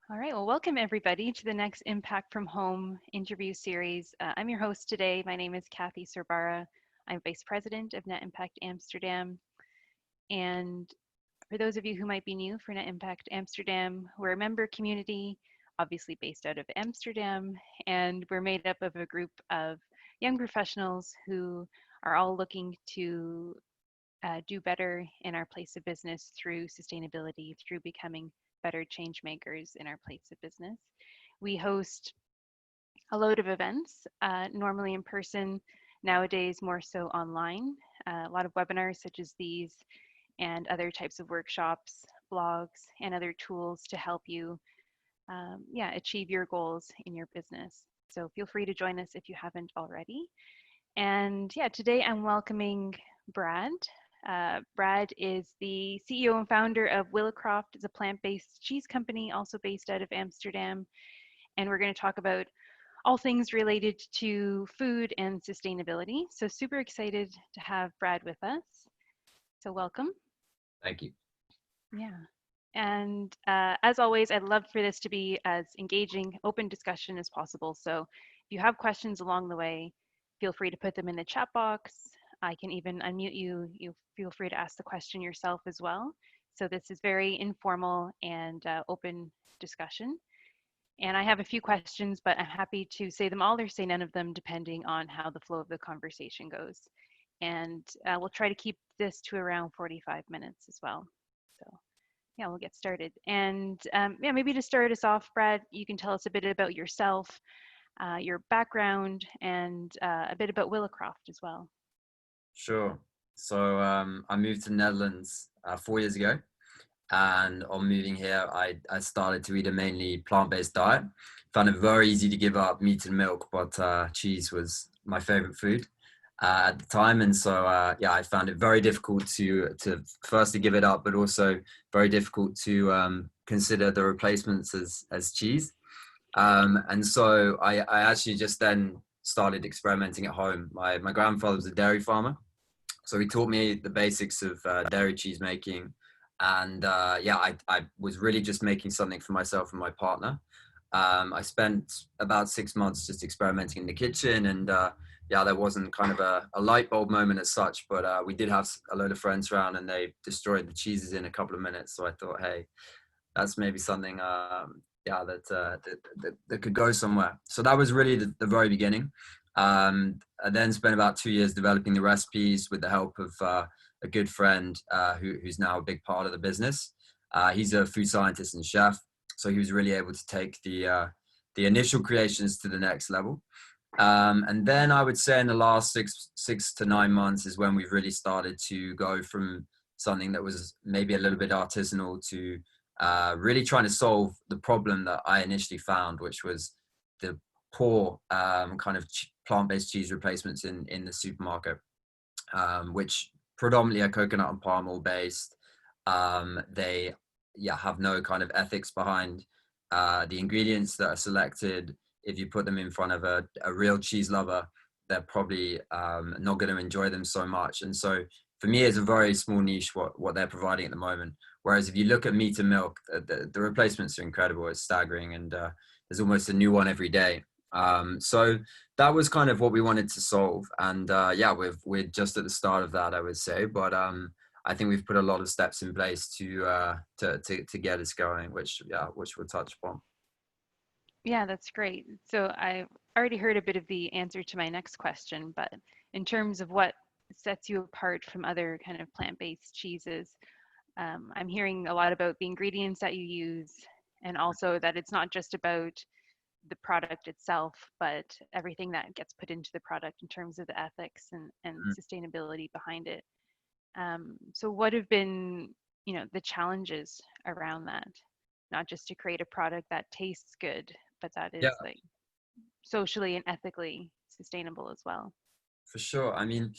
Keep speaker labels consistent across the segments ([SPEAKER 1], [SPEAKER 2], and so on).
[SPEAKER 1] All right, well, welcome everybody to the next Impact from Home interview series. I'm your host today. My name is Cathy Sorbara. I'm Vice President of Net Impact Amsterdam. And for those of you who might be new for Net Impact Amsterdam, we're a member community, obviously based out of Amsterdam, and we're made up of a group of young professionals who are all looking to do better in our place of business through sustainability, through becoming better change makers in our place of business. We host a load of events, normally in person, nowadays more so online. A lot of webinars such as these and other types of workshops, blogs, and other tools to help you achieve your goals in your business. So feel free to join us if you haven't already. And today I'm welcoming Brad. Brad is the CEO and founder of Willicroft. It's a plant-based cheese company, also based out of Amsterdam. And we're going to talk about all things related to food and sustainability. So super excited to have Brad with us. So welcome.
[SPEAKER 2] Thank you.
[SPEAKER 1] Yeah. And as always, I'd love for this to be as engaging, open discussion as possible. So if you have questions along the way, feel free to put them in the chat box. I can even unmute you. You feel free to ask the question yourself as well. So this is very informal and open discussion. And I have a few questions, but I'm happy to say them all or say none of them, depending on how the flow of the conversation goes. And we'll try to keep this to around 45 minutes as well. So yeah, we'll get started. And maybe to start us off, Brad, you can tell us a bit about yourself, your background, and a bit about Willicroft as well.
[SPEAKER 2] Sure. So I moved to the Netherlands 4 years ago, and on moving here, I started to eat a mainly plant-based diet. Found it very easy to give up meat and milk, but cheese was my favorite food at the time, and so I found it very difficult to firstly give it up, but also very difficult to consider the replacements as cheese. And so I actually just then started experimenting at home. My grandfather was a dairy farmer. So he taught me the basics of dairy cheese making. And I was really just making something for myself and my partner. I spent about 6 months just experimenting in the kitchen. And there wasn't kind of a light bulb moment as such, but we did have a load of friends around and they destroyed the cheeses in a couple of minutes. So I thought, hey, that's maybe something that could go somewhere. So that was really the very beginning. I then spent about 2 years developing the recipes with the help of a good friend who's now a big part of the business. He's a food scientist and chef, so he was really able to take the initial creations to the next level. And then I would say in the last six to 9 months is when we've really started to go from something that was maybe a little bit artisanal to really trying to solve the problem that I initially found, which was the poor kind of plant-based cheese replacements in the supermarket, which predominantly are coconut and palm oil based. They have no kind of ethics behind the ingredients that are selected. If you put them in front of a real cheese lover, they're probably not going to enjoy them so much. And so for me, it's a very small niche what they're providing at the moment. Whereas if you look at meat and milk, the replacements are incredible. It's staggering, and there's almost a new one every day. So that was kind of what we wanted to solve. And we're just at the start of that, I would say. But I think we've put a lot of steps in place to get us going, which we'll touch upon.
[SPEAKER 1] Yeah, that's great. So I already heard a bit of the answer to my next question, but in terms of what sets you apart from other kind of plant-based cheeses, I'm hearing a lot about the ingredients that you use, and also that it's not just about the product itself, but everything that gets put into the product in terms of the ethics and sustainability behind it. So what have been, the challenges around that? Not just to create a product that tastes good, but that is like socially and ethically sustainable as well.
[SPEAKER 2] For sure. I mean,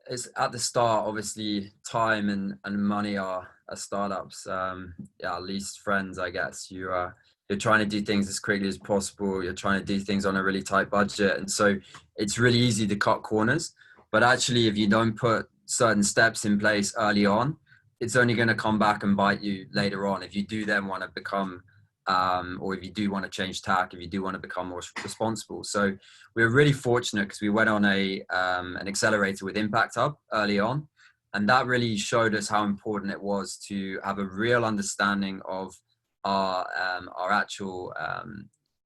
[SPEAKER 2] it's at the start, obviously time and money are startups, at least friends, I guess. You're trying to do things as quickly as possible. You're trying to do things on a really tight budget. And so it's really easy to cut corners. But actually, if you don't put certain steps in place early on, it's only going to come back and bite you later on. If you do then want to become or if you do want to change tack, if you do want to become more responsible. So we were really fortunate because we went on an accelerator with Impact Hub early on, and that really showed us how important it was to have a real understanding of our actual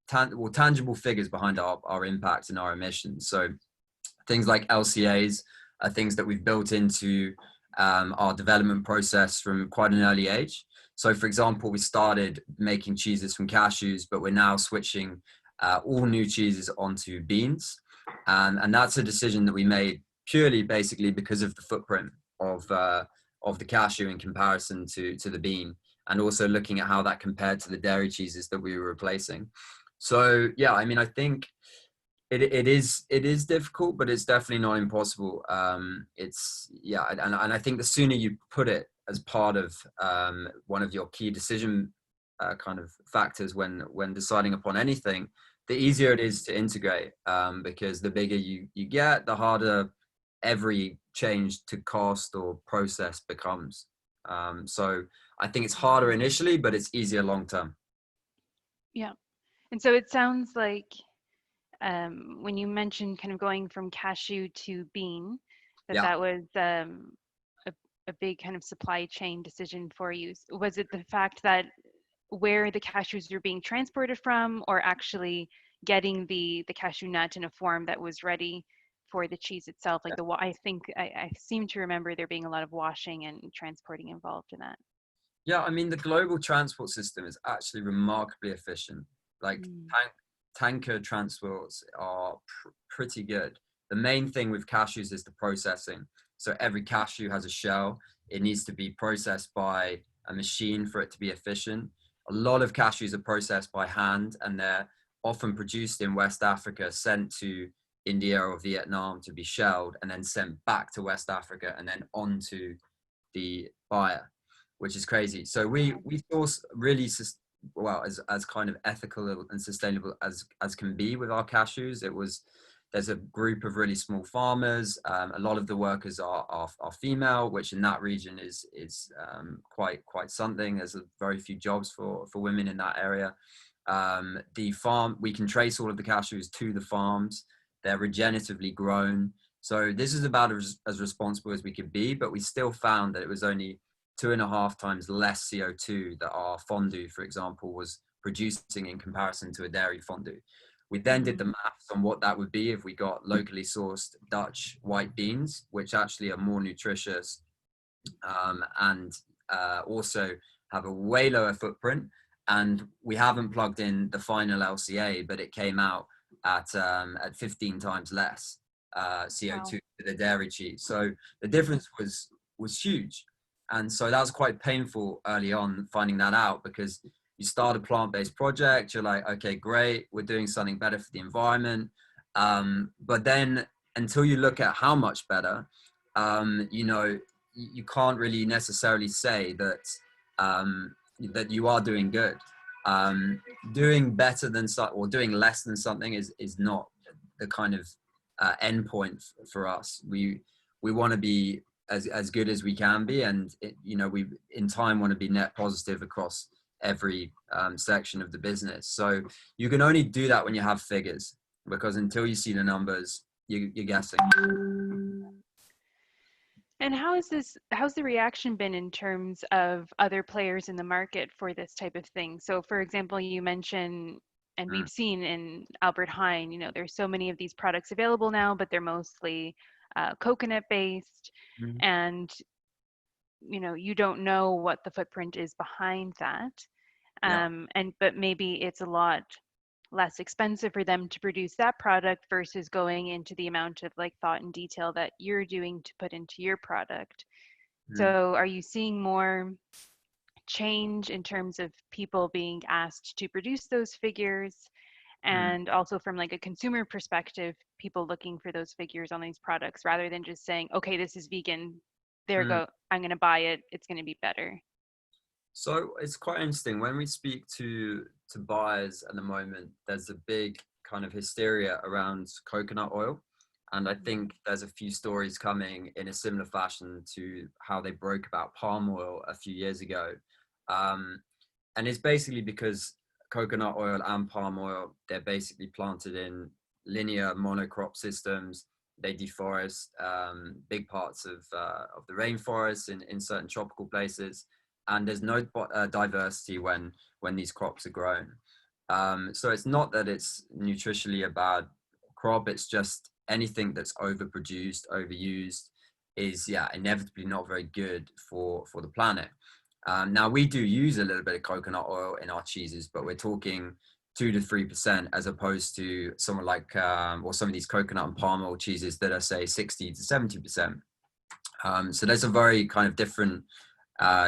[SPEAKER 2] tangible figures behind our impact and our emissions. So things like LCAs are things that we've built into our development process from quite an early age. So, for example, we started making cheeses from cashews, but we're now switching all new cheeses onto beans. And that's a decision that we made purely basically because of the footprint of the cashew in comparison to the bean, and also looking at how that compared to the dairy cheeses that we were replacing. So, yeah, I mean, I think it is difficult, but it's definitely not impossible. It's yeah, and I think the sooner you put it as part of one of your key decision kind of factors when deciding upon anything, the easier it is to integrate. Because the bigger you get, the harder every change to cost or process becomes. So I think it's harder initially, but it's easier long term.
[SPEAKER 1] Yeah. And so it sounds like when you mentioned kind of going from cashew to bean,
[SPEAKER 2] Yeah.
[SPEAKER 1] that was a big kind of supply chain decision for you. Was it the fact that where the cashews were being transported from, or actually getting the cashew nut in a form that was ready for the cheese itself? Like I think I seem to remember there being a lot of washing and transporting involved in that.
[SPEAKER 2] Yeah, I mean, the global transport system is actually remarkably efficient. Like
[SPEAKER 1] Mm.
[SPEAKER 2] tanker transports are pretty good. The main thing with cashews is the processing. So every cashew has a shell. It needs to be processed by a machine for it to be efficient. A lot of cashews are processed by hand, and they're often produced in West Africa, sent to India or Vietnam to be shelled, and then sent back to West Africa and then on to the buyer, which is crazy. So we source really well as kind of ethical and sustainable as can be with our cashews. There's a group of really small farmers. A lot of the workers are female, which in that region is quite something. There's very few jobs for women in that area. The farm, we can trace all of the cashews to the farms. They're regeneratively grown. So this is about as responsible as we could be, but we still found that it was only 2.5 times less CO2 that our fondue, for example, was producing in comparison to a dairy fondue. We then did the maths on what that would be if we got locally sourced Dutch white beans, which actually are more nutritious and also have a way lower footprint. And we haven't plugged in the final LCA, but it came out at 15 times less CO2
[SPEAKER 1] Wow.
[SPEAKER 2] to the dairy cheese. So the difference was huge. And so that was quite painful early on finding that out, because you start a plant-based project, you're like, okay, great, we're doing something better for the environment. But then until you look at how much better, you can't really necessarily say that that you are doing good. Doing better than or doing less than something is not the kind of end point for us. We want to be as good as we can be, and we in time want to be net positive across every section of the business. So you can only do that when you have figures, because until you see the numbers, you're guessing.
[SPEAKER 1] And how's the reaction been in terms of other players in the market for this type of thing? So for example, you mentioned, and we've seen in Albert Heijn, there's so many of these products available now, but they're mostly coconut based, and you don't know what the footprint is behind that. But maybe it's a lot less expensive for them to produce that product versus going into the amount of like thought and detail that you're doing to put into your product. So are you seeing more change in terms of people being asked to produce those figures, and also from like a consumer perspective, people looking for those figures on these products rather than just saying, okay, this is vegan, there go, I'm going to buy it, it's going to be better?
[SPEAKER 2] So it's quite interesting when we speak to buyers at the moment. There's a big kind of hysteria around coconut oil, and I think there's a few stories coming in a similar fashion to how they broke about palm oil a few years ago. And it's basically because coconut oil and palm oil, they're basically planted in linear monocrop systems. They deforest big parts of the rainforest in certain tropical places, and there's no diversity when these crops are grown. So it's not that it's nutritionally a bad crop, it's just anything that's overproduced, overused is inevitably not very good for the planet. Now we do use a little bit of coconut oil in our cheeses, but we're talking 2 to 3% as opposed to someone like or some of these coconut and palm oil cheeses that are say 60 to 70%. So there's a very kind of different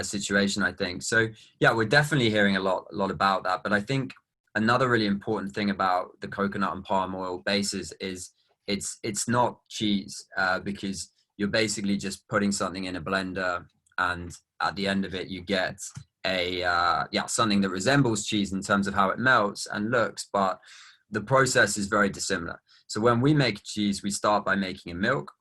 [SPEAKER 2] situation, I think. So yeah, we're definitely hearing a lot about that. But I think another really important thing about the coconut and palm oil bases is it's not cheese, because you're basically just putting something in a blender, and at the end of it you get a something that resembles cheese in terms of how it melts and looks, but the process is very dissimilar. So when we make cheese, we start by making a milk,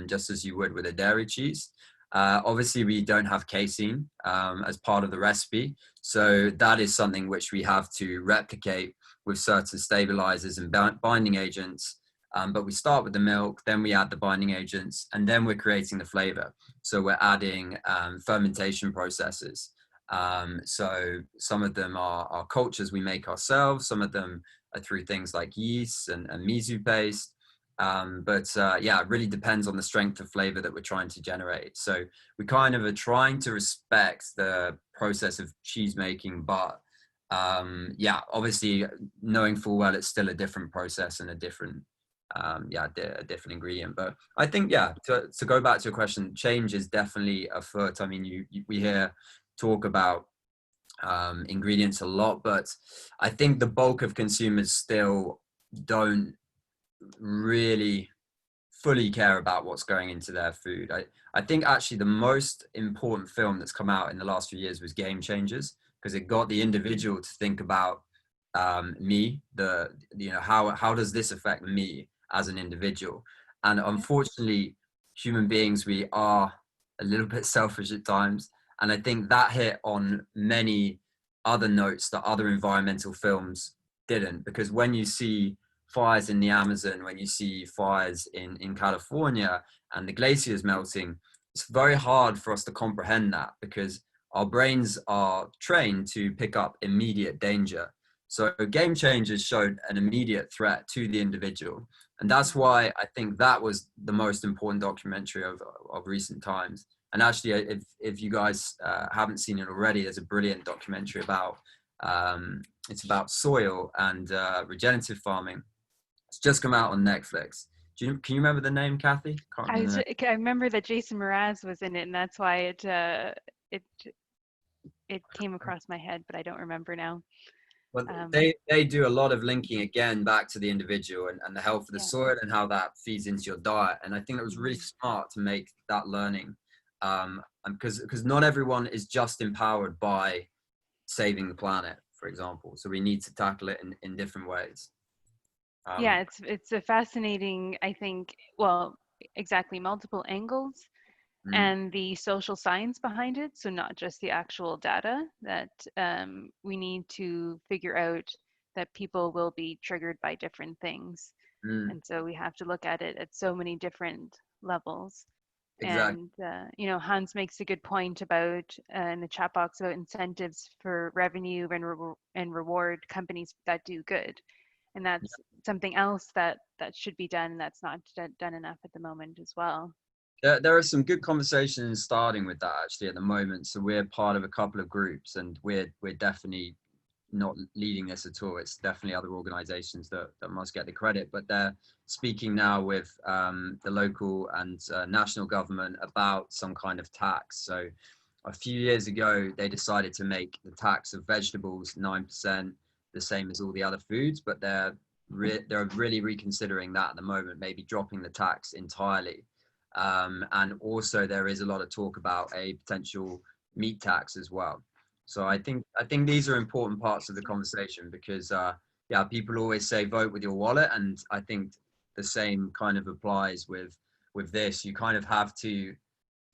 [SPEAKER 2] just as you would with a dairy cheese. Obviously, we don't have casein as part of the recipe, so that is something which we have to replicate with certain stabilizers and binding agents. But we start with the milk, then we add the binding agents, and then we're creating the flavor. So we're adding fermentation processes. So some of them are cultures we make ourselves, some of them are through things like yeast and miso paste. It really depends on the strength of flavor that we're trying to generate. So we kind of are trying to respect the process of cheese making, but obviously knowing full well it's still a different process and a different different ingredient. But I think to go back to your question, change is definitely afoot. I mean, we hear talk about ingredients a lot, but I think the bulk of consumers still don't really fully care about what's going into their food. I think actually the most important film that's come out in the last few years was Game Changers, because it got the individual to think about me, how does this affect me as an individual. And unfortunately, human beings, we are a little bit selfish at times, and I think that hit on many other notes that other environmental films didn't, because when you see fires in the Amazon, when you see fires in California and the glaciers melting, it's very hard for us to comprehend that, because our brains are trained to pick up immediate danger. So Game Changers showed an immediate threat to the individual. And that's why I think that was the most important documentary of recent times. And actually, if you guys haven't seen it already, there's a brilliant documentary about, it's about soil and regenerative farming. It's just come out on Netflix. Can you remember the name, Cathy?
[SPEAKER 1] I remember that Jason Mraz was in it, and that's why it came across my head, but I don't remember now.
[SPEAKER 2] Well, they do a lot of linking again back to the individual and the health of the soil and how that feeds into your diet. And I think it was really smart to make that learning, because not everyone is just empowered by saving the planet, for example. So we need to tackle it in different ways.
[SPEAKER 1] It's a fascinating, I think, well, exactly, multiple angles and the social science behind it. So not just the actual data, that we need to figure out that people will be triggered by different things. And so we have to look at it at so many different levels. Exactly. And, Hans makes a good point about in the chat box about incentives for revenue and reward companies that do good. And that's something else that should be done, and that's not done enough at the moment as well.
[SPEAKER 2] There are some good conversations starting with that actually at the moment. So we're part of a couple of groups, and we're definitely not leading this at all. It's definitely other organizations that must get the credit, but they're speaking now with the local and national government about some kind of tax. So a few years ago, they decided to make the tax of vegetables 9%, the same as all the other foods, but they're really reconsidering that at the moment, maybe dropping the tax entirely. And also there is a lot of talk about a potential meat tax as well. So I think these are important parts of the conversation, because people always say vote with your wallet, and I think the same kind of applies with this. You kind of have to,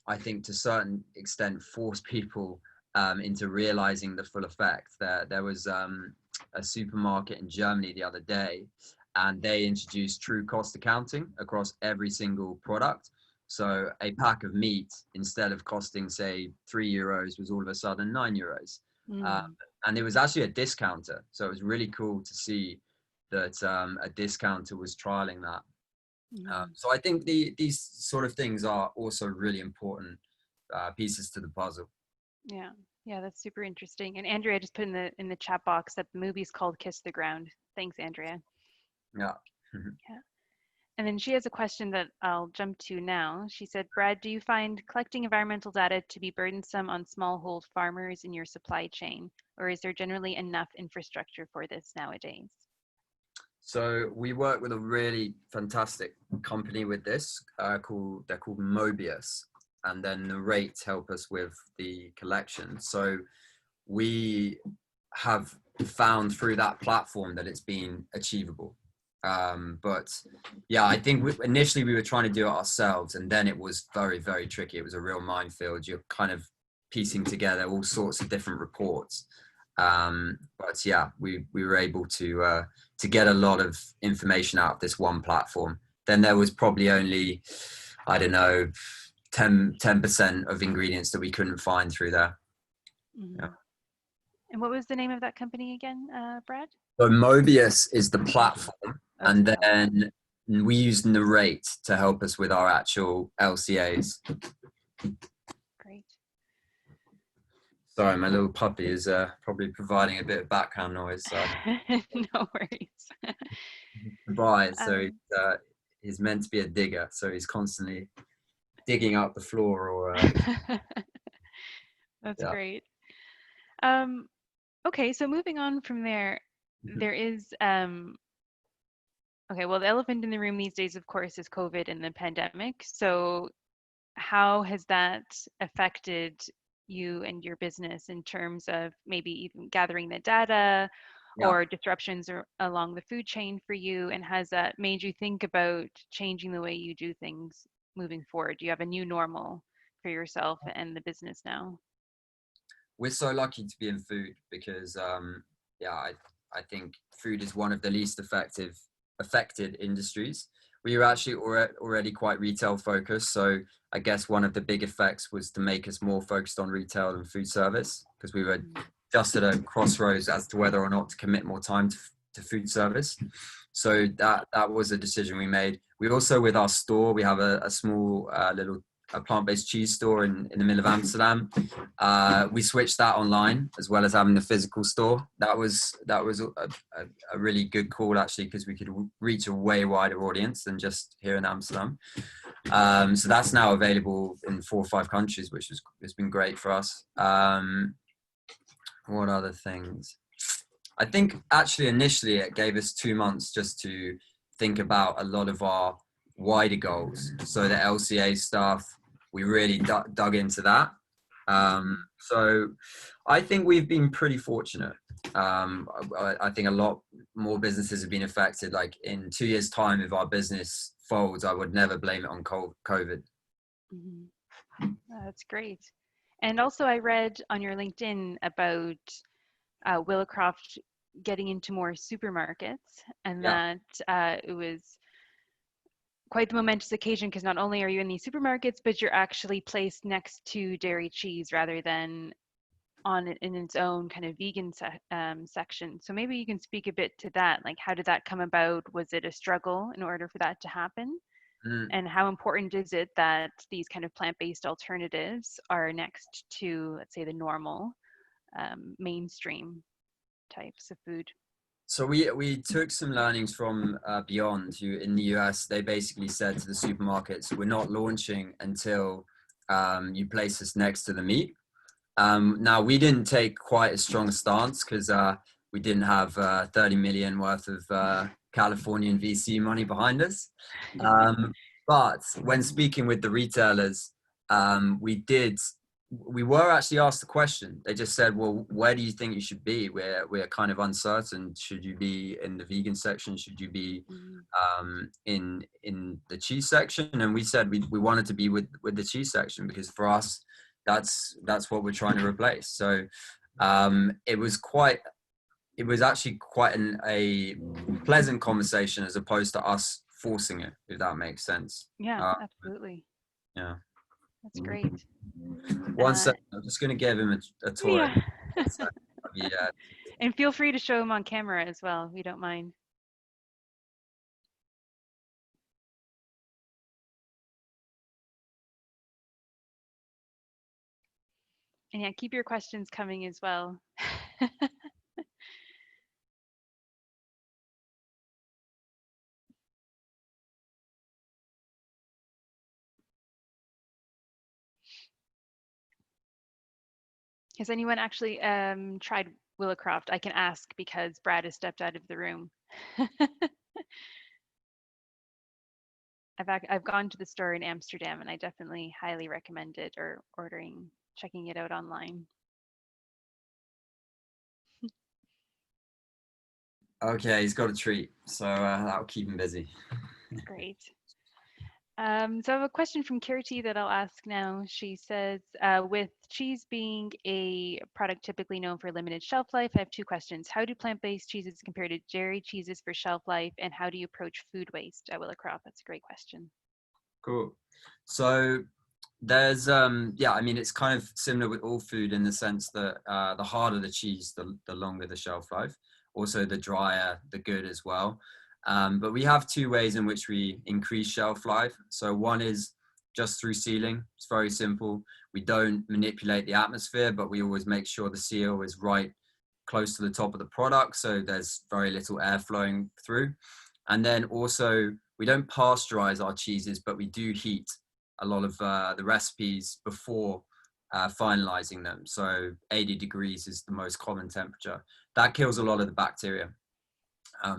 [SPEAKER 2] I think, to a certain extent, force people into realizing the full effect. There was a supermarket in Germany the other day, and they introduced true cost accounting across every single product. So a pack of meat, instead of costing, say, €3, was all of a sudden €9.
[SPEAKER 1] Mm.
[SPEAKER 2] And it was actually a discounter. So it was really cool to see that a discounter was trialing that.
[SPEAKER 1] Mm.
[SPEAKER 2] So I think these sort of things are also really important pieces to the puzzle.
[SPEAKER 1] Yeah. Yeah, that's super interesting. And Andrea just put in the chat box that the movie's called Kiss the Ground. Thanks, Andrea.
[SPEAKER 2] Yeah.
[SPEAKER 1] Yeah. And then she has a question that I'll jump to now. She said, Brad, do you find collecting environmental data to be burdensome on smallhold farmers in your supply chain, or is there generally enough infrastructure for this nowadays?
[SPEAKER 2] So we work with a really fantastic company with this they're called Mobius, and then the rates help us with the collection. So we have found through that platform that it's been achievable. But yeah, I think initially we were trying to do it ourselves, and then it was very, very tricky. It was a real minefield. You're kind of piecing together all sorts of different reports. But yeah, we were able to get a lot of information out of this one platform. Then there was probably only, I don't know, 10% of ingredients that we couldn't find through there.
[SPEAKER 1] Mm-hmm.
[SPEAKER 2] Yeah.
[SPEAKER 1] And what was the name of that company again, Brad?
[SPEAKER 2] So Mobius is the platform,
[SPEAKER 1] Oh,
[SPEAKER 2] and
[SPEAKER 1] the
[SPEAKER 2] then we use Narrate to help us with our actual LCAs.
[SPEAKER 1] Great.
[SPEAKER 2] Sorry, my little puppy is probably providing a bit of background noise. So.
[SPEAKER 1] No worries.
[SPEAKER 2] Goodbye. So
[SPEAKER 1] Um,
[SPEAKER 2] he's meant to be a digger, so he's constantly digging out the floor or
[SPEAKER 1] that's
[SPEAKER 2] yeah.
[SPEAKER 1] great. Okay, so moving on from there, there is okay, well, the elephant in the room these days, of course, is COVID and the pandemic. So how has that affected you and your business in terms of maybe even gathering the data
[SPEAKER 2] Yeah.
[SPEAKER 1] or disruptions along the food chain for you? And has that made you think about changing the way you do things moving forward? Do you have a new normal for yourself and the business now?
[SPEAKER 2] We're so lucky to be in food because yeah, I think food is one of the least affected industries. We were actually already quite retail focused, so I guess one of the big effects was to make us more focused on retail and food service, because we were just at a crossroads as to whether or not to commit more time to food service. So that was a decision we made. We also, with our store, we have a small little a plant-based cheese store in the middle of Amsterdam. We switched that online as well as having the physical store. That was a really good call, actually, because we could reach a way wider audience than just here in Amsterdam. So that's now available in 4 or 5 countries, which has been great for us. What other things? I think actually initially it gave us 2 months just to think about a lot of our wider goals. So the LCA stuff, we really dug into that. So I think we've been pretty fortunate. I think a lot more businesses have been affected. Like in 2 years' time, if our business folds, I would never blame it on COVID.
[SPEAKER 1] Mm-hmm. That's great. And also, I read on your LinkedIn about Willicroft getting into more supermarkets, and
[SPEAKER 2] Yeah.
[SPEAKER 1] that it was quite the momentous occasion because not only are you in these supermarkets, but you're actually placed next to dairy cheese rather than on it in its own kind of vegan section. So maybe you can speak a bit to that. Like, how did that come about? Was it a struggle in order for that to happen?
[SPEAKER 2] Mm.
[SPEAKER 1] And how important is it that these kind of plant-based alternatives are next to, let's say, the normal mainstream types of food?
[SPEAKER 2] So we took some learnings from Beyond, who in the US, they basically said to the supermarkets, we're not launching until you place us next to the meat. Now, we didn't take quite as strong a stance because we didn't have 30 million worth of Californian VC money behind us. But when speaking with the retailers, we were actually asked the question. They just said, well, where do you think you should be? We're kind of uncertain. Should you be in the vegan section? Should you be in the cheese section? And we said we wanted to be with the cheese section because for us, that's what we're trying to replace. So it was actually quite a pleasant conversation as opposed to us forcing it, if that makes sense.
[SPEAKER 1] Yeah, absolutely.
[SPEAKER 2] Yeah.
[SPEAKER 1] That's great.
[SPEAKER 2] One second, I'm just going to give him a toy.
[SPEAKER 1] Yeah.
[SPEAKER 2] Yeah.
[SPEAKER 1] And feel free to show him on camera as well. We don't mind. And yeah, keep your questions coming as well. Has anyone actually tried Willicroft? I can ask because Brad has stepped out of the room. I've gone to the store in Amsterdam and I definitely highly recommend it, or checking it out online.
[SPEAKER 2] Okay, he's got a treat, so that'll keep him busy.
[SPEAKER 1] Great. So I have a question from Kirti that I'll ask now. She says, with cheese being a product typically known for limited shelf life, I have two questions. How do plant-based cheeses compare to dairy cheeses for shelf life, and how do you approach food waste at Willicroft? That's a great question.
[SPEAKER 2] Cool. So there's yeah, I mean, it's kind of similar with all food in the sense that the harder the cheese, the longer the shelf life. Also, the drier, the good as well. But we have two ways in which we increase shelf life. So one is just through sealing. It's very simple. We don't manipulate the atmosphere, but we always make sure the seal is right close to the top of the product, so there's very little air flowing through. And then also, we don't pasteurize our cheeses, but we do heat a lot of the recipes before finalizing them. So 80 degrees is the most common temperature. That kills a lot of the bacteria.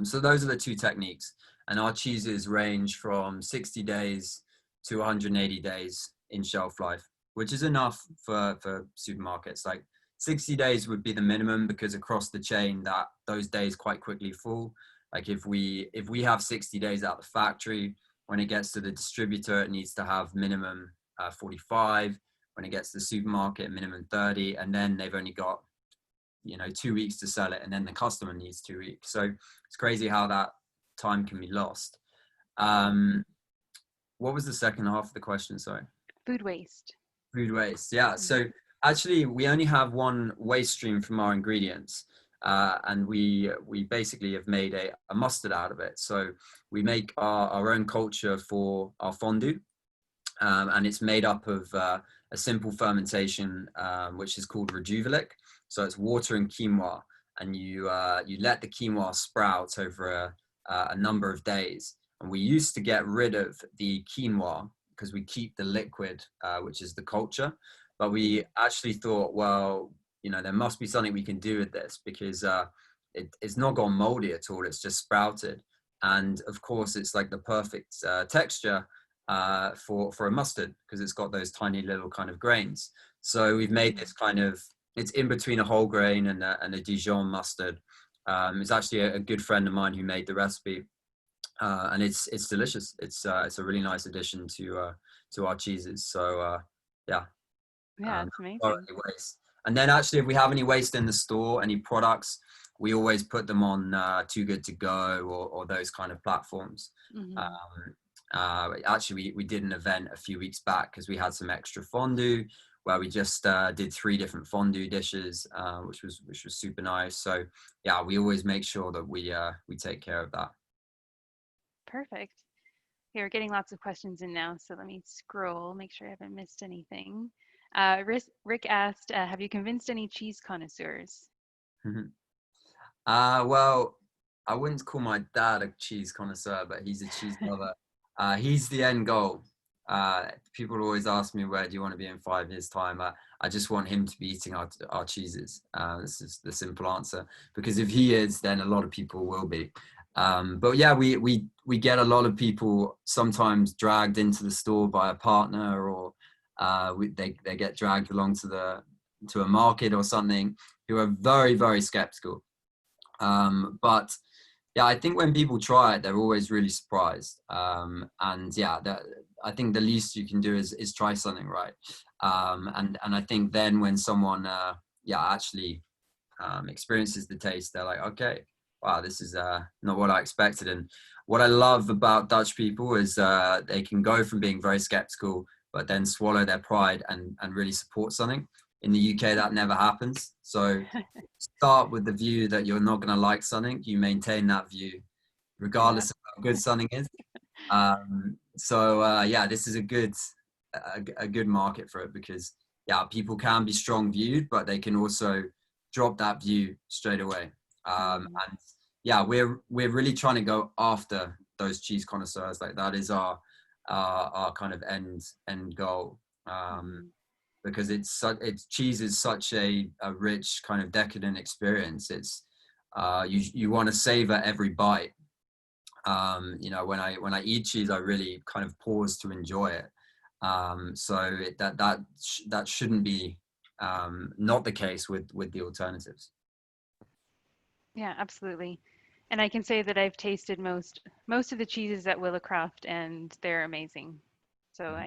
[SPEAKER 2] So those are the two techniques. And our cheeses range from 60 days to 180 days in shelf life, which is enough for supermarkets. Like 60 days would be the minimum, because across the chain that those days quite quickly fall. Like if we have 60 days out of the factory, when it gets to the distributor, it needs to have minimum 45. When it gets to the supermarket, minimum 30, and then they've only got 2 weeks to sell it, and then the customer needs 2 weeks. So it's crazy how that time can be lost. What was the second half of the question? Sorry.
[SPEAKER 1] Food waste.
[SPEAKER 2] Food waste. Yeah. So actually, we only have one waste stream from our ingredients. And we basically have made a mustard out of it. So we make our own culture for our fondue, and it's made up of a simple fermentation, which is called Rejuvelik. So it's water and quinoa, and you let the quinoa sprout over a number of days. And we used to get rid of the quinoa because we keep the liquid, which is the culture. But we actually thought, well, there must be something we can do with this, because it's not gone moldy at all. It's just sprouted. And of course, it's like the perfect texture for a mustard, because it's got those tiny little kind of grains. So we've made this kind of, it's in between a whole grain and a Dijon mustard. It's actually a good friend of mine who made the recipe, and it's delicious. It's a really nice addition to our cheeses. So yeah.
[SPEAKER 1] Yeah, it's amazing.
[SPEAKER 2] Waste. And then actually, if we have any waste in the store, any products, we always put them on Too Good To Go or those kind of platforms. Mm-hmm. Actually, we did an event a few weeks back because we had some extra fondue where we just did 3 different fondue dishes, which was super nice. So yeah, we always make sure that we take care of that.
[SPEAKER 1] Perfect. Okay, we're getting lots of questions in now, so let me scroll, make sure I haven't missed anything. Rick asked, have you convinced any cheese connoisseurs?
[SPEAKER 2] Well, I wouldn't call my dad a cheese connoisseur, but he's a cheese lover. He's the end goal. People always ask me, where do you want to be in 5 years' time? I just want him to be eating our cheeses. This is the simple answer, because if he is, then a lot of people will be. But yeah, we get a lot of people sometimes dragged into the store by a partner, or they get dragged along to a market or something, who are very, very skeptical. But yeah, I think when people try it, they're always really surprised. And yeah, I think the least you can do is try something, right? And I think then when someone actually experiences the taste, they're like, okay, wow, this is not what I expected. And what I love about Dutch people is they can go from being very skeptical, but then swallow their pride and really support something. In the UK, that never happens. So start with the view that you're not going to like something. You maintain that view,
[SPEAKER 1] Yeah.
[SPEAKER 2] regardless of how good something is. This is a good market for it, because people can be strong viewed, but they can also drop that view straight away. And yeah, we're really trying to go after those cheese connoisseurs. Like that is our kind of end goal. Because cheese is such a rich kind of decadent experience. It's you want to savor every bite. When I eat cheese, I really kind of pause to enjoy it. That shouldn't be not the case with the alternatives.
[SPEAKER 1] Yeah, absolutely. And I can say that I've tasted most of the cheeses at Willicroft, and they're amazing. So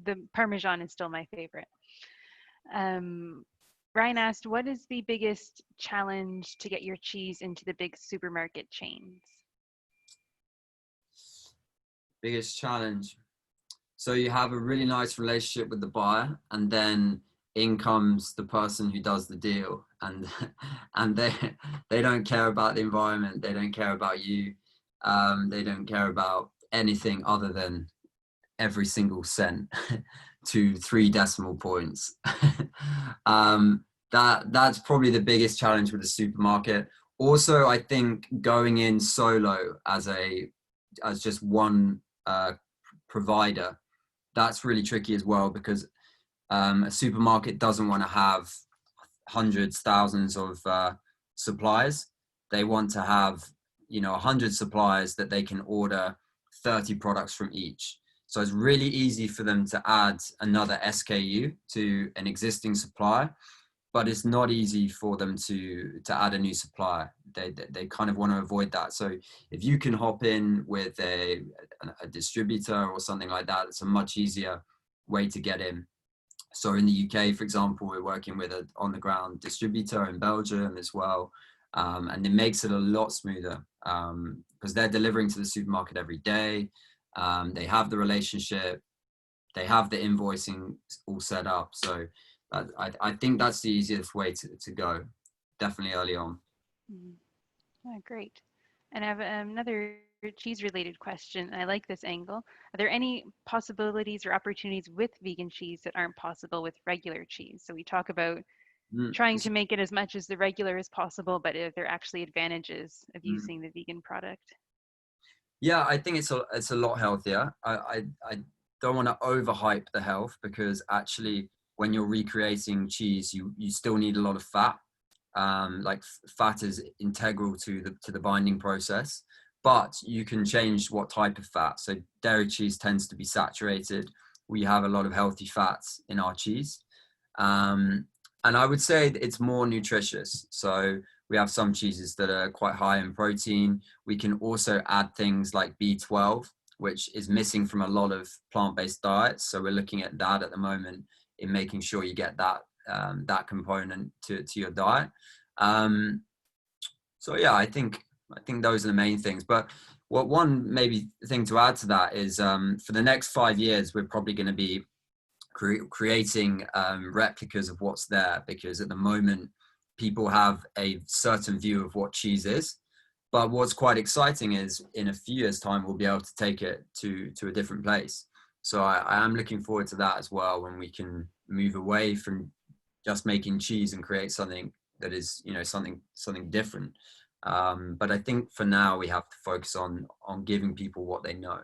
[SPEAKER 1] the Parmesan is still my favorite. Um, Ryan asked, what is the biggest challenge to get your cheese into the big supermarket chains?
[SPEAKER 2] Biggest challenge. So you have a really nice relationship with the buyer, and then in comes the person who does the deal, and and they don't care about the environment, they don't care about you, they don't care about anything other than every single cent to 3 decimal points. That's probably the biggest challenge with the supermarket. Also, I think going in solo as just one provider, that's really tricky as well, because a supermarket doesn't want to have hundreds, thousands of suppliers. They want to have 100 suppliers that they can order 30 products from each. So it's really easy for them to add another SKU to an existing supplier, but it's not easy for them to add a new supplier. They kind of want to avoid that. So if you can hop in with a distributor or something like that, it's a much easier way to get in. So in the UK, for example, we're working with an on-the-ground distributor in Belgium as well. And it makes it a lot smoother, because they're delivering to the supermarket every day. They have the relationship, they have the invoicing all set up. So I think that's the easiest way to go, definitely early on.
[SPEAKER 1] Great. And I have another cheese related question. I like this angle. Are there any possibilities or opportunities with vegan cheese that aren't possible with regular cheese? So we talk about trying to make it as much as the regular as possible, but are there actually advantages of using the vegan product?
[SPEAKER 2] Yeah, I think it's a lot healthier. I don't want to overhype the health, because actually when you're recreating cheese, you still need a lot of fat. Like fat is integral to the binding process, but you can change what type of fat. So dairy cheese tends to be saturated. We have a lot of healthy fats in our cheese. And I would say it's more nutritious. So we have some cheeses that are quite high in protein. We can also add things like B12, which is missing from a lot of plant-based diets. So we're looking at that at the moment, in making sure you get that component to your diet. So yeah, I think those are the main things. But one maybe thing to add to that is, for the next 5 years, we're probably going to be creating replicas of what's there, because at the moment people have a certain view of what cheese is. But what's quite exciting is, in a few years' time, we'll be able to take it to a different place. So I am looking forward to that as well, when we can move away from just making cheese and create something that is, something different. But I think for now we have to focus on giving people what they know.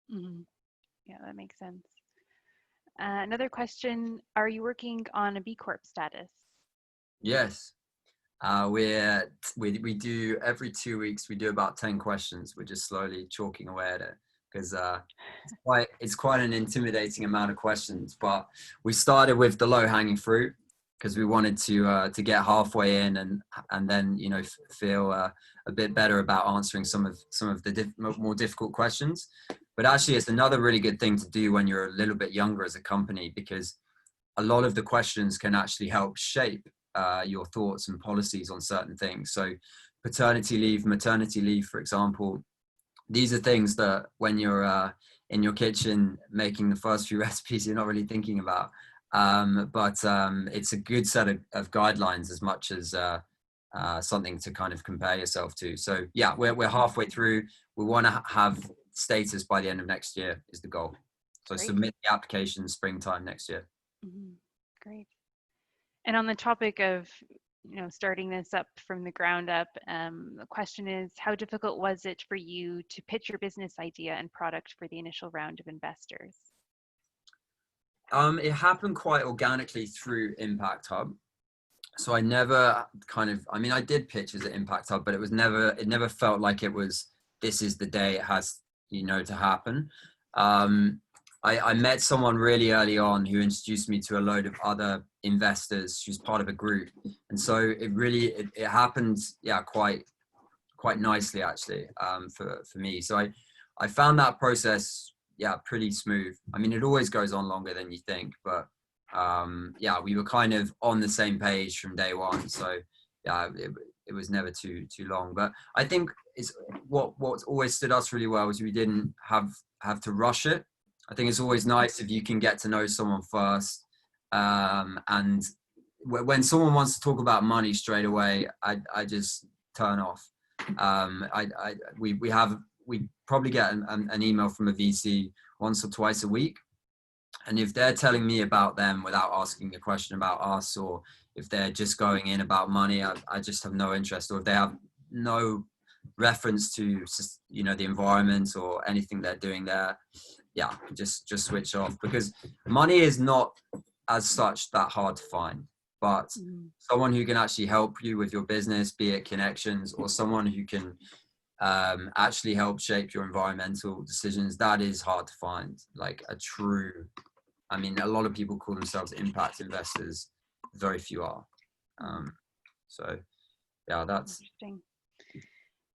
[SPEAKER 1] Yeah, that makes sense. Another question, are you working on a B Corp status?
[SPEAKER 2] Yes. We do every 2 weeks, we do about 10 questions. We're just slowly chalking away at it, because it's quite an intimidating amount of questions. But we started with the low hanging fruit. because we wanted to get halfway in and then feel a bit better about answering some of the more difficult questions. But actually, it's another really good thing to do when you're a little bit younger as a company, because a lot of the questions can actually help shape your thoughts and policies on certain things. So paternity leave, maternity leave, for example, these are things that when you're in your kitchen making the first few recipes, you're not really thinking about. But it's a good set of guidelines as much as something to kind of compare yourself to. So yeah, we're halfway through. We want to have status by the end of next year is the goal. So
[SPEAKER 1] Great.
[SPEAKER 2] submit the application springtime next year.
[SPEAKER 1] Mm-hmm. Great. And on the topic of starting this up from the ground up, the question is, how difficult was it for you to pitch your business idea and product for the initial round of investors?
[SPEAKER 2] It happened quite organically through Impact Hub. So I never I did pitches at Impact Hub, but it never felt like it was, this is the day it has, to happen. I met someone really early on who introduced me to a load of other investors. She was part of a group. And so it happened, quite nicely actually, for me. So I found that process, pretty smooth. I mean, it always goes on longer than you think, but we were kind of on the same page from day one. So it was never too long. But I think it's what always stood us really well was we didn't have to rush it. I think it's always nice if you can get to know someone first. And when someone wants to talk about money straight away, I just turn off. We probably get an email from a VC once or twice a week. And if they're telling me about them without asking a question about us, or if they're just going in about money, I just have no interest. Or if they have no reference to, the environment or anything they're doing there, just switch off, because money is not as such that hard to find. But someone who can actually help you with your business, be it connections, or someone who can actually help shape your environmental decisions, that is hard to find. Like a true, a lot of people call themselves impact investors, very few are. That's
[SPEAKER 1] interesting.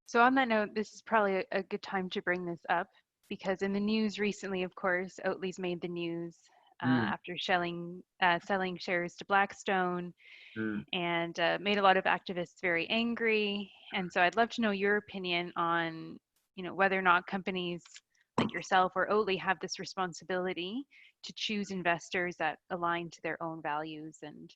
[SPEAKER 1] So on that note, this is probably a good time to bring this up, because in the news recently, of course, Oatly's made the news after selling shares to Blackstone and made a lot of activists very angry. And so I'd love to know your opinion on, whether or not companies like yourself or Oatly have this responsibility to choose investors that align to their own values, and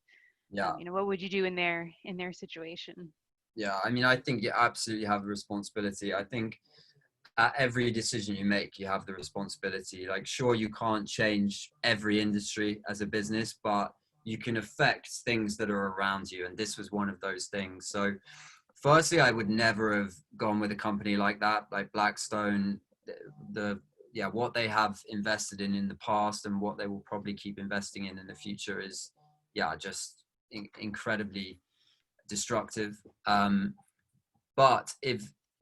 [SPEAKER 1] what would you do in their situation?
[SPEAKER 2] I think you absolutely have a responsibility. I think at every decision you make, you have the responsibility. Like, sure, you can't change every industry as a business, but you can affect things that are around you. And this was one of those things. So firstly, I would never have gone with a company like that, like Blackstone. What they have invested in the past and what they will probably keep investing in the future is, just incredibly destructive. But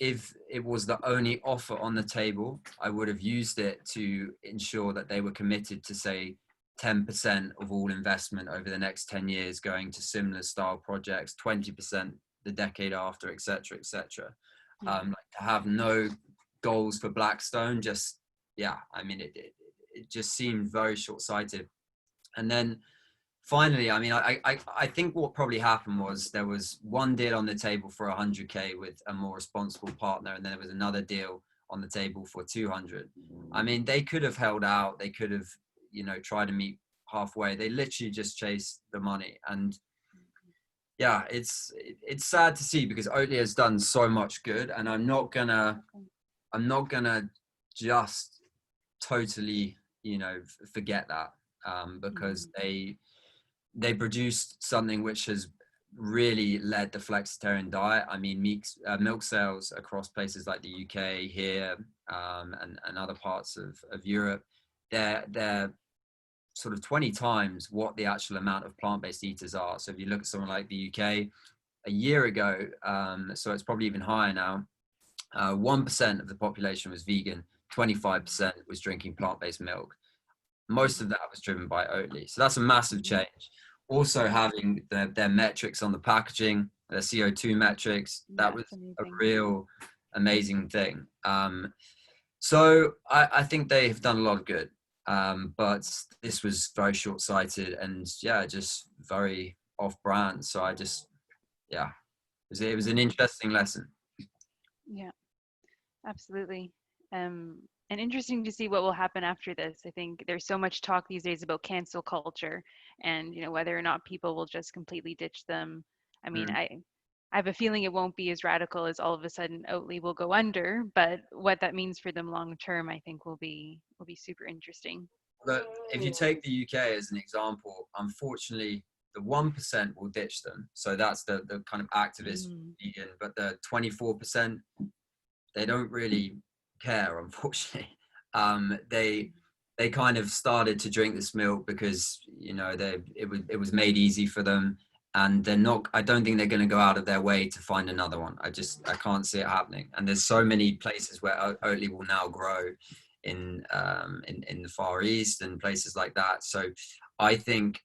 [SPEAKER 2] if it was the only offer on the table, I would have used it to ensure that they were committed to, say, 10% of all investment over the next 10 years going to similar style projects, 20% the decade after, etc., etc. To have no goals for Blackstone, it just seemed very short-sighted. And then finally, I think what probably happened was there was one deal on the table for 100K with a more responsible partner, and then there was another deal on the table for 200. They could have held out. They could have, tried to meet halfway. They literally just chased the money. And it's sad to see, because Oatly has done so much good, and I'm not gonna just totally, forget that, because they produced something which has really led the flexitarian diet. Milk sales across places like the UK, here, and other parts of Europe, they're sort of 20 times what the actual amount of plant-based eaters are. So if you look at someone like the UK a year ago, so it's probably even higher now, 1% of the population was vegan, 25% was drinking plant-based milk. Most of that was driven by Oatly. So that's a massive change. also having their metrics on the packaging, their CO2 metrics, that was
[SPEAKER 1] That's
[SPEAKER 2] a
[SPEAKER 1] amazing.
[SPEAKER 2] real amazing thing. So I think they have done a lot of good, but this was very short-sighted and yeah, just very off-brand. So I just, yeah, it was an interesting lesson.
[SPEAKER 1] Yeah, absolutely. And interesting to see what will happen after this. I think there's so much talk these days about cancel culture and, you know, whether or not people will just completely ditch them. I mean,
[SPEAKER 2] Mm.
[SPEAKER 1] I have a feeling it won't be as radical as all of a sudden Oatly will go under, but what that means for them long term, I think will be super interesting.
[SPEAKER 2] But if you take the UK as an example, unfortunately, the 1% will ditch them. So that's the kind of activist
[SPEAKER 1] Mm,
[SPEAKER 2] vegan, but the 24%, they don't really care, unfortunately. They kind of started to drink this milk because it was made easy for them, and they're not. I don't think they're going to go out of their way to find another one. I can't see it happening. And there's so many places where Oatly will now grow in the Far East and places like that. So I think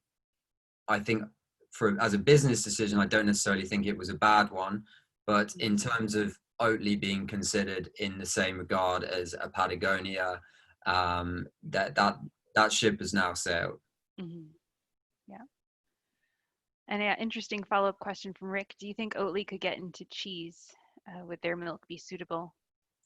[SPEAKER 2] I think for as a business decision, I don't necessarily think it was a bad one, but in
[SPEAKER 1] mhm,
[SPEAKER 2] terms of Oatly being considered in the same regard as a Patagonia, that ship has now sailed.
[SPEAKER 1] mhm. Yeah. And yeah, interesting follow-up question from Rick. Do you think Oatly could get into cheese? Would their milk be suitable?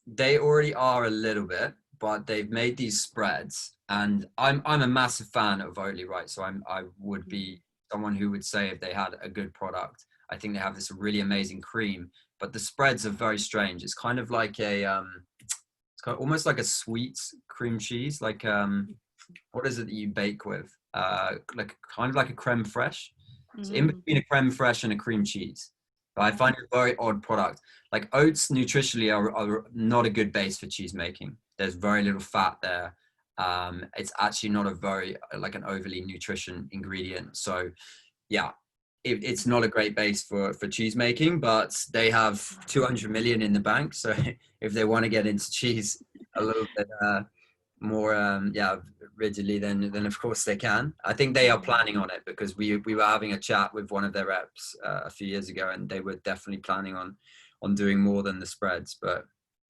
[SPEAKER 2] They already are a little bit, but they've made these spreads, and I'm a massive fan of Oatly, right? So I would
[SPEAKER 1] Mm,
[SPEAKER 2] be someone who would say if they had a good product. I think they have this really amazing cream, but the spreads are very strange. It's kind of like it's kind of almost like a sweet cream cheese, like what is it that you bake with? Like kind of like a creme fraiche. It's in
[SPEAKER 1] mm,
[SPEAKER 2] between a creme fraiche and a cream cheese. But I
[SPEAKER 1] yeah.
[SPEAKER 2] find it a very odd product. Like oats nutritionally are not a good base for cheese making. There's very little fat there. It's actually not a very like an overly nutrition ingredient. So yeah, it's not a great base for cheese making, but they have 200 million in the bank. So if they want to get into cheese a little bit more rigidly, then of course they can. I think they are
[SPEAKER 1] Mhm,
[SPEAKER 2] planning on it because we were having a chat with one of their reps a few years ago, and they were definitely planning on doing more than the spreads. But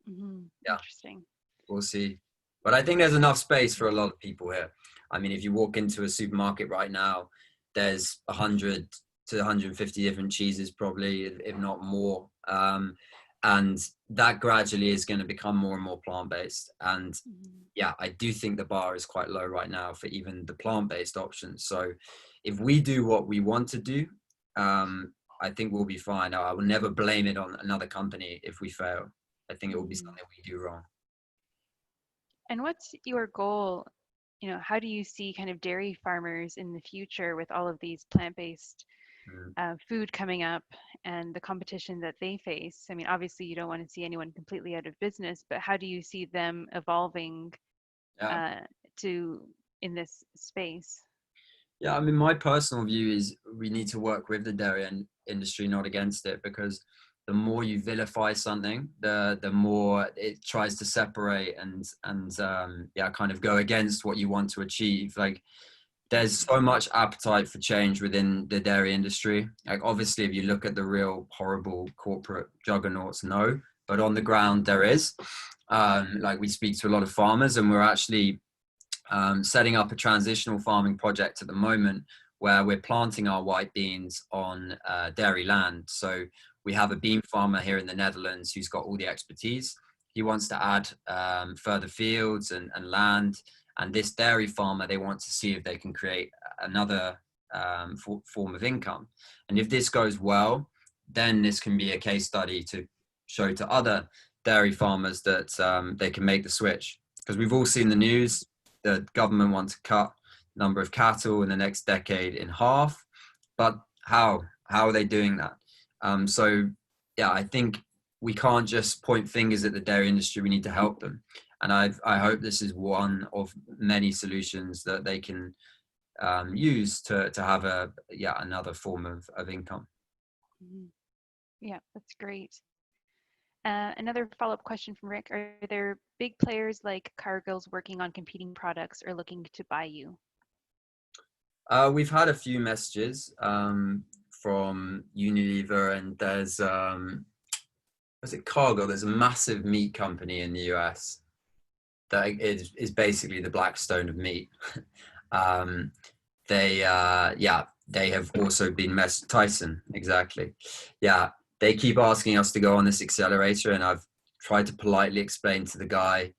[SPEAKER 1] mhm.
[SPEAKER 2] yeah,
[SPEAKER 1] Interesting.
[SPEAKER 2] we'll see. But I think there's enough space for a lot of people here. I mean, if you walk into a supermarket right now, there's 100 to 150 different cheeses, probably, if not more. And that gradually is going to become more and more plant-based. And
[SPEAKER 1] Mhm,
[SPEAKER 2] yeah, I do think the bar is quite low right now for even the plant-based options. So if we do what we want to do, I think we'll be fine. I will never blame it on another company if we fail. I think it will be
[SPEAKER 1] mhm.
[SPEAKER 2] something we do wrong.
[SPEAKER 1] And what's your goal? You know, how do you see kind of dairy farmers in the future with all of these plant-based
[SPEAKER 2] Mm.
[SPEAKER 1] food coming up and the competition that they face? I mean, obviously, you don't want to see anyone completely out of business, but how do you see them evolving
[SPEAKER 2] Yeah.
[SPEAKER 1] uh, to in this space?
[SPEAKER 2] Yeah, I mean, my personal view is we need to work with the industry, not against it, because the more you vilify something, the more it tries to separate and yeah, kind of go against what you want to achieve. Like, there's
[SPEAKER 1] Mhm,
[SPEAKER 2] so much appetite for change within the dairy industry. Like, obviously, if you look at the real horrible corporate juggernauts, no, but on the ground there is. Like, we speak to a lot of farmers, and we're actually setting up a transitional farming project at the moment where we're planting our white beans on dairy land. So we have a bean farmer here in the Netherlands who's got all the expertise. He wants to add further fields and land. And this dairy farmer, they want to see if they can create another form of income. And if this goes well, then this can be a case study to show to other dairy farmers that they can make the switch. Because we've all seen the news, the government wants to cut the number of cattle in the next decade in half. But how are they doing that? So yeah, I think we can't just point fingers at the dairy industry. We need to help them, and I hope this is one of many solutions that they can use to have another form of income.
[SPEAKER 1] mhm. Yeah, that's great. Another follow-up question from Rick. Are there big players like Cargill's working on competing products or looking to buy you?
[SPEAKER 2] We've had a few messages from Unilever, and there's what's it, Cargill? There's a massive meat company in the US that is basically the Blackstone of meat. um, they have also been Tyson, exactly. Yeah, they keep asking us to go on this accelerator, and I've tried to politely explain to the guy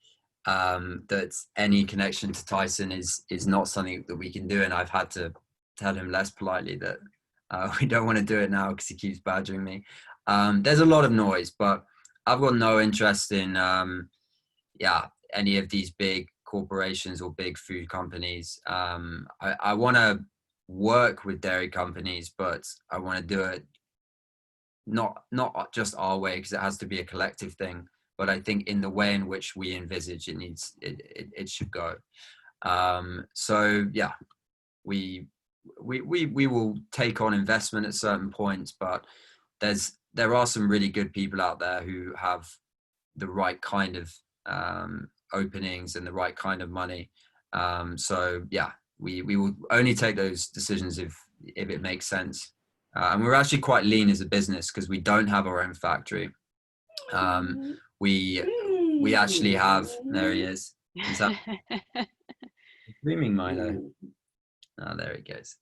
[SPEAKER 2] that any connection to Tyson is not something that we can do, and I've had to tell him less politely that we don't want to do it now because he keeps badgering me. There's a lot of noise, but I've got no interest in any of these big corporations or big food companies. I want to work with dairy companies, but I want to do it not just our way, because it has to be a collective thing, but I think in the way in which we envisage it should go. So yeah, we will take on investment at certain points, but there are some really good people out there who have the right kind of openings and the right kind of money. So yeah, we will only take those decisions if it makes sense. And we're actually quite lean as a business because we don't have our own factory. We actually have, there he is. Is that screaming, Milo? Oh, there he goes.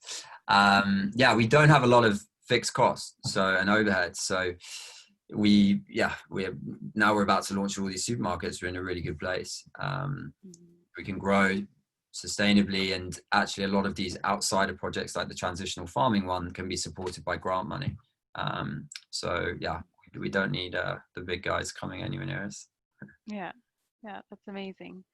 [SPEAKER 2] Yeah, we don't have a lot of fixed costs, and overheads. So we're about to launch all these supermarkets. We're in a really good place. We can grow sustainably, and actually a lot of these outsider projects like the transitional farming one can be supported by grant money. So yeah, we don't need the big guys coming anywhere near us.
[SPEAKER 1] Yeah, that's amazing.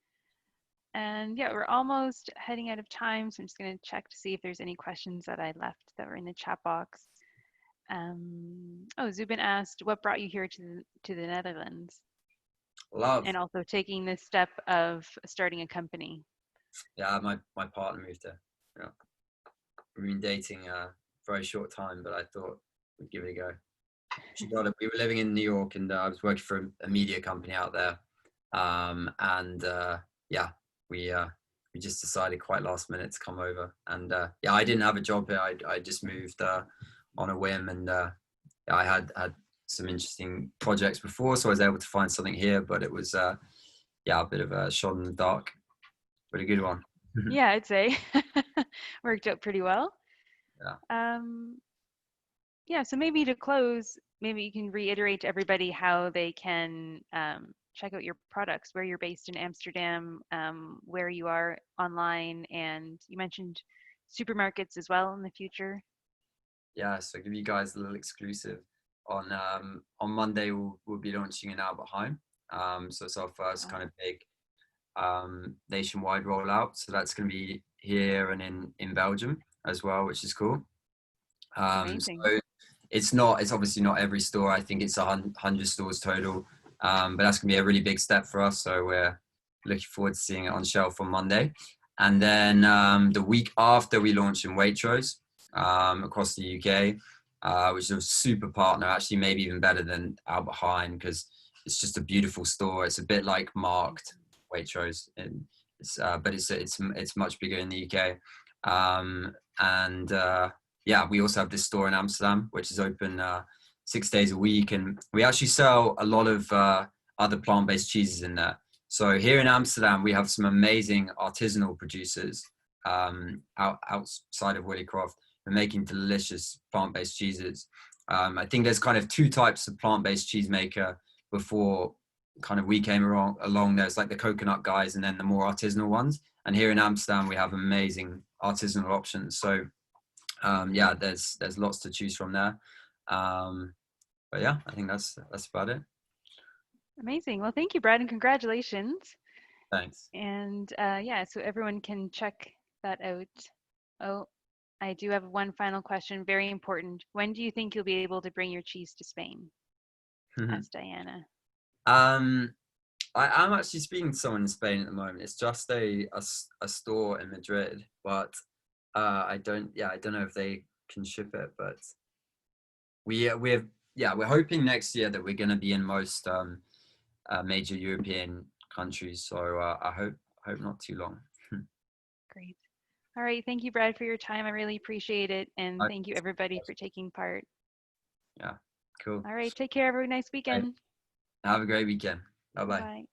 [SPEAKER 1] And yeah, we're almost heading out of time, so I'm just going to check to see if there's any questions that I left that were in the chat box. Zubin asked, what brought you here to the Netherlands?
[SPEAKER 2] Love.
[SPEAKER 1] And also taking this step of starting a company.
[SPEAKER 2] Yeah, my partner moved there. Yeah. We've been dating a very short time, but I thought we'd give it a go. She got it. We were living in New York, and I was working for a media company out there. We just decided quite last minute to come over. And I didn't have a job here. I just moved on a whim, and I had some interesting projects before, so I was able to find something here. But it was a bit of a shot in the dark, but a good one.
[SPEAKER 1] Yeah, I'd say worked out pretty well.
[SPEAKER 2] Yeah.
[SPEAKER 1] So maybe to close, maybe you can reiterate to everybody how they can check out your products, where you're based in Amsterdam, where you are online, and you mentioned supermarkets as well in the future.
[SPEAKER 2] Yeah, so I'll give you guys a little exclusive. On Monday, we'll be launching an Albert Heijn. So it's our first kind of big nationwide rollout. So that's going to be here and in Belgium as well, which is cool.
[SPEAKER 1] Amazing.
[SPEAKER 2] So it's obviously not every store. I think it's 100 stores total. But that's going to be a really big step for us. So we're looking forward to seeing it on shelf on Monday. And then the week after, we launch in Waitrose across the UK, which is a super partner, actually maybe even better than Albert Heijn, because it's just a beautiful store. It's a bit like Marked Waitrose, but it's much bigger in the UK. We also have this store in Amsterdam, which is open 6 days a week, and we actually sell a lot of other plant-based cheeses in there. So here in Amsterdam, we have some amazing artisanal producers outside of Willicroft. We're making delicious plant-based cheeses. I think there's kind of two types of plant-based cheese maker before kind of we came along. There's like the coconut guys, and then the more artisanal ones. And here in Amsterdam, we have amazing artisanal options. So there's lots to choose from there. But yeah, I think that's about it.
[SPEAKER 1] Amazing. Well, thank you, Brad, and congratulations.
[SPEAKER 2] Thanks.
[SPEAKER 1] And so everyone can check that out. Oh, I do have one final question, very important. When do you think you'll be able to bring your cheese to Spain? Asked Diana.
[SPEAKER 2] I'm actually speaking to someone in Spain at the moment. It's just a store in Madrid, but I don't know if they can ship it, but we're hoping next year that we're going to be in most major European countries. So I hope not too long.
[SPEAKER 1] Great. All right. Thank you, Brad, for your time. I really appreciate it. And thank you, everybody, for taking part.
[SPEAKER 2] Yeah, cool.
[SPEAKER 1] All right. Take care. Have a nice
[SPEAKER 2] Great.
[SPEAKER 1] weekend.
[SPEAKER 2] Have a great weekend. Bye bye.
[SPEAKER 1] Bye-bye.